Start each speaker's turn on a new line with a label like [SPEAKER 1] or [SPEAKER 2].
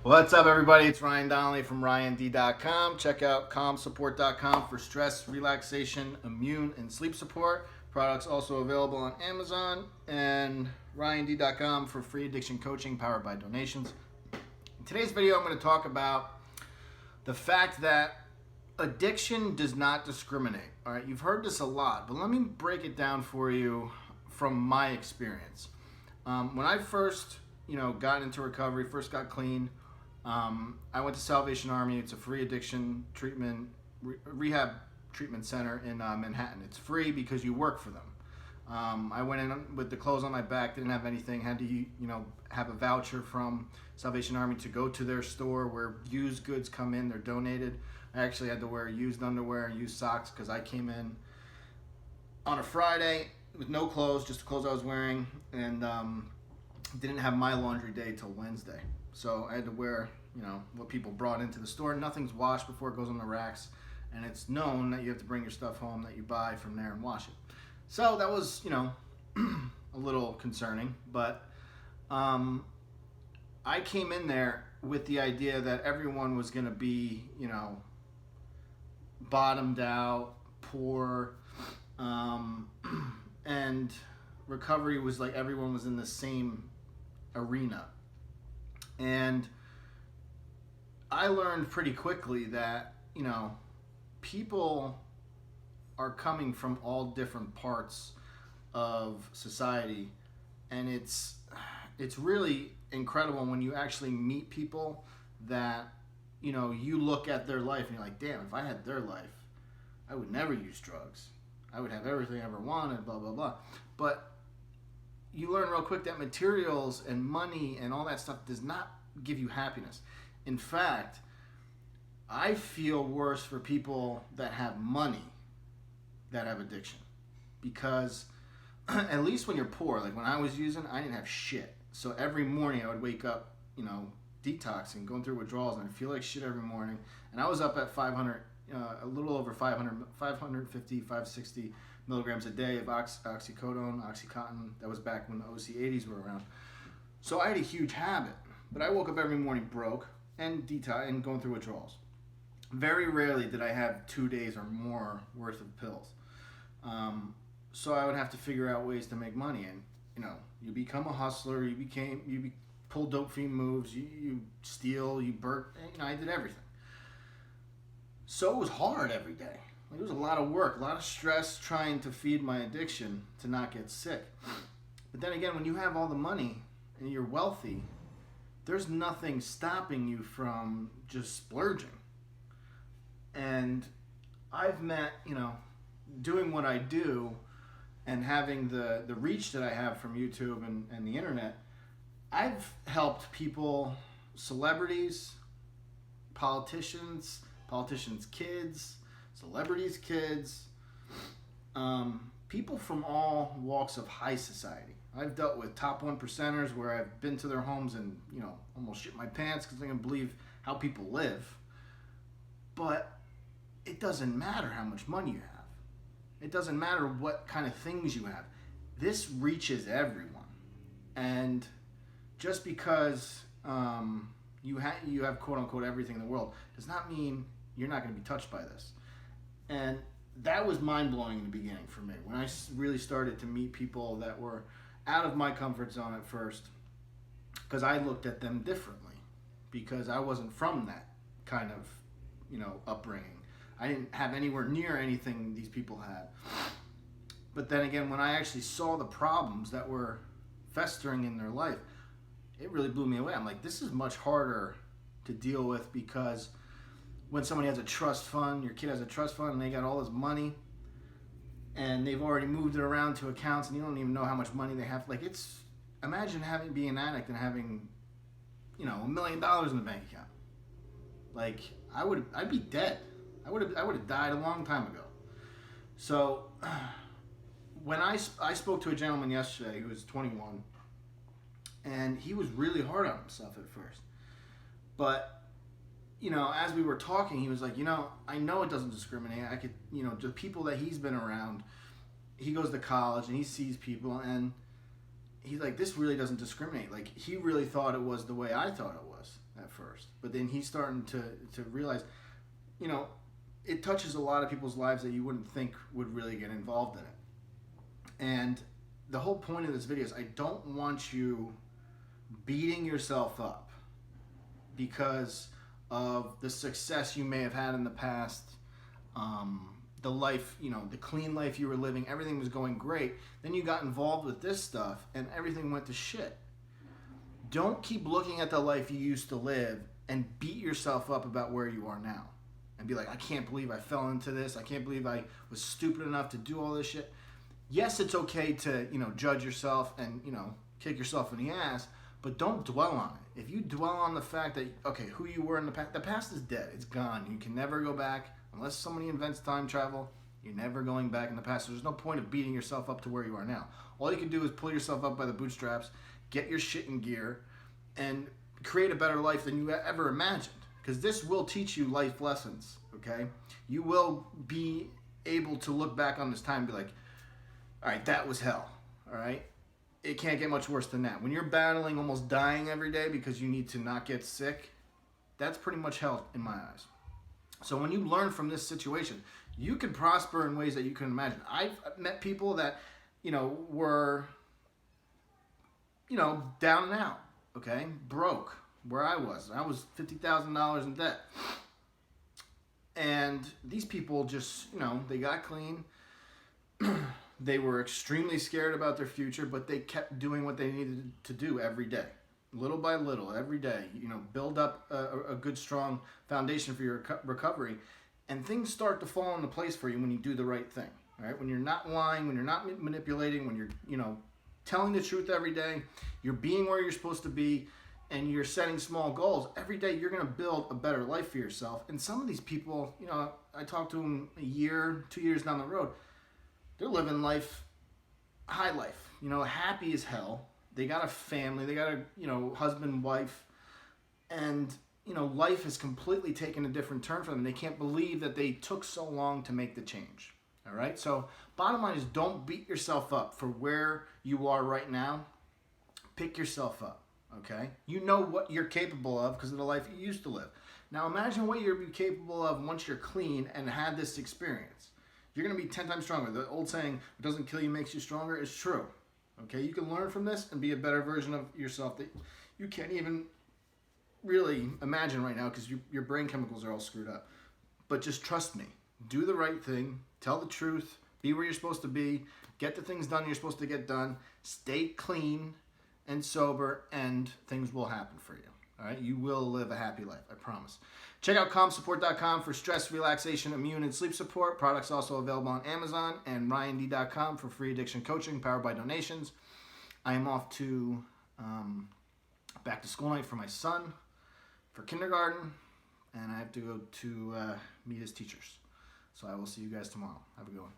[SPEAKER 1] What's up, everybody? It's Ryan Donnelly from RyanD.com. Check out CalmSupport.com for stress, relaxation, immune, and sleep support. Products also available on Amazon and RyanD.com for free addiction coaching powered by donations. In today's video, I'm going to talk about the fact that addiction does not discriminate. All right, you've heard this a lot, but let me break it down for you from my experience. When I first, got into recovery, first got clean, I went to Salvation Army. It's a free addiction treatment rehab treatment center in Manhattan. It's free because you work for them. I went in with the clothes on my back, didn't have anything, had to have a voucher from Salvation Army to go to their store where used goods come in. They're donated. I actually had to wear used underwear and used socks because I came in on a Friday with no clothes, just the clothes I was wearing, and didn't have my laundry day till Wednesday. So I had to wear, what people brought into the store. Nothing's washed before it goes on the racks, and it's known that you have to bring your stuff home that you buy from there and wash it. So that was, a little concerning, but I came in there with the idea that everyone was going to be, bottomed out, poor, and recovery was like everyone was in the same arena. And I learned pretty quickly that, people are coming from all different parts of society, and it's really incredible when you actually meet people that, you look at their life and you're like, damn, if I had their life, I would never use drugs. I would have everything I ever wanted, blah, blah, blah. But you learn real quick that materials and money and all that stuff does not give you happiness. In fact, I feel worse for people that have money that have addiction, because at least when you're poor, like when I was using, I didn't have shit. So every morning I would wake up, detoxing, going through withdrawals, and I feel like shit every morning. And I was up at 500, a little over 550, 560 milligrams a day of oxycodone, Oxycontin. That was back when the OC80s were around. So I had a huge habit, but I woke up every morning broke and detox and going through withdrawals. Very rarely did I have 2 days or more worth of pills. So I would have to figure out ways to make money, and you become a hustler. You pull dope fiend moves. You steal. You burn. I did everything. So it was hard every day. It was a lot of work, a lot of stress trying to feed my addiction to not get sick. But then again, when you have all the money and you're wealthy, there's nothing stopping you from just splurging. And I've met, doing what I do and having the reach that I have from YouTube and the internet, I've helped people, celebrities, politicians kids, celebrities' kids, people from all walks of high society. I've dealt with top 1%ers where I've been to their homes and, almost shit my pants because I can't believe how people live. But it doesn't matter how much money you have. It doesn't matter what kind of things you have. This reaches everyone. And just because you have quote-unquote everything in the world does not mean you're not going to be touched by this. And that was mind-blowing in the beginning for me when I really started to meet people that were out of my comfort zone at first, because I looked at them differently because I wasn't from that kind of upbringing. I didn't have anywhere near anything these people had. But then again, when I actually saw the problems that were festering in their life, it really blew me away. I'm like, this is much harder to deal with, because when somebody has a trust fund, your kid has a trust fund and they got all this money and they've already moved it around to accounts and you don't even know how much money they have. Like, imagine being an addict and having, $1 million in the bank account. Like, I'd be dead. I would have died a long time ago. So when I spoke to a gentleman yesterday who was 21, and he was really hard on himself at first. But, as we were talking, he was like, I know it doesn't discriminate. I could, the people that he's been around, he goes to college and he sees people, and he's like, this really doesn't discriminate. Like, he really thought it was the way I thought it was. at first, but then he's starting to realize, you know, it touches a lot of people's lives that you wouldn't think would really get involved in it. And the whole point of this video is I don't want you beating yourself up because of the success you may have had in the past, the life, you know, the clean life you were living, everything was going great. Then you got involved with this stuff and everything went to shit. Don't keep looking at the life you used to live and beat yourself up about where you are now. And be like, I can't believe I fell into this. I can't believe I was stupid enough to do all this shit. Yes, it's okay to, you know, judge yourself and, you know, kick yourself in the ass, but don't dwell on it. If you dwell on the fact that, okay, who you were in the past is dead. It's gone. You can never go back. Unless somebody invents time travel, you're never going back in the past. So there's no point of beating yourself up to where you are now. All you can do is pull yourself up by the bootstraps, get your shit in gear, and create a better life than you ever imagined. Because this will teach you life lessons, okay? You will be able to look back on this time and be like, all right, that was hell, all right? It can't get much worse than that. When you're battling almost dying every day because you need to not get sick, that's pretty much hell in my eyes. So when you learn from this situation, you can prosper in ways that you couldn't imagine. I've met people that, you know, were, you know, down and out, okay? Broke, where I was. I was $50,000 in debt. And these people just, you know, they got clean. They were extremely scared about their future, but they kept doing what they needed to do every day. Little by little, every day, you know, build up a good, strong foundation for your recovery, and things start to fall into place for you when you do the right thing, right? When you're not lying, when you're not manipulating, when you're, you know, telling the truth every day, you're being where you're supposed to be, and you're setting small goals. Every day, you're going to build a better life for yourself. And some of these people, you know, I talked to them a year, 2 years down the road, they're living life, high life, you know, happy as hell. They got a family, they got a, you know, husband, wife, and, you know, life has completely taken a different turn for them. They can't believe that they took so long to make the change, all right? So bottom line is don't beat yourself up for where you are right now. Pick yourself up, okay? You know what you're capable of because of the life you used to live. Now imagine what you're capable of once you're clean and had this experience. You're going to be 10 times stronger. The old saying, "What doesn't kill you makes you stronger," is true. Okay, you can learn from this and be a better version of yourself that you can't even really imagine right now because your brain chemicals are all screwed up. But just trust me. Do the right thing. Tell the truth. Be where you're supposed to be. Get the things done you're supposed to get done. Stay clean and sober, and things will happen for you. All right, you will live a happy life, I promise. Check out calmsupport.com for stress, relaxation, immune, and sleep support. Products also available on Amazon, and ryand.com for free addiction coaching powered by donations. I am off to back to school night for my son for kindergarten, and I have to go to meet his teachers. So I will see you guys tomorrow. Have a good one.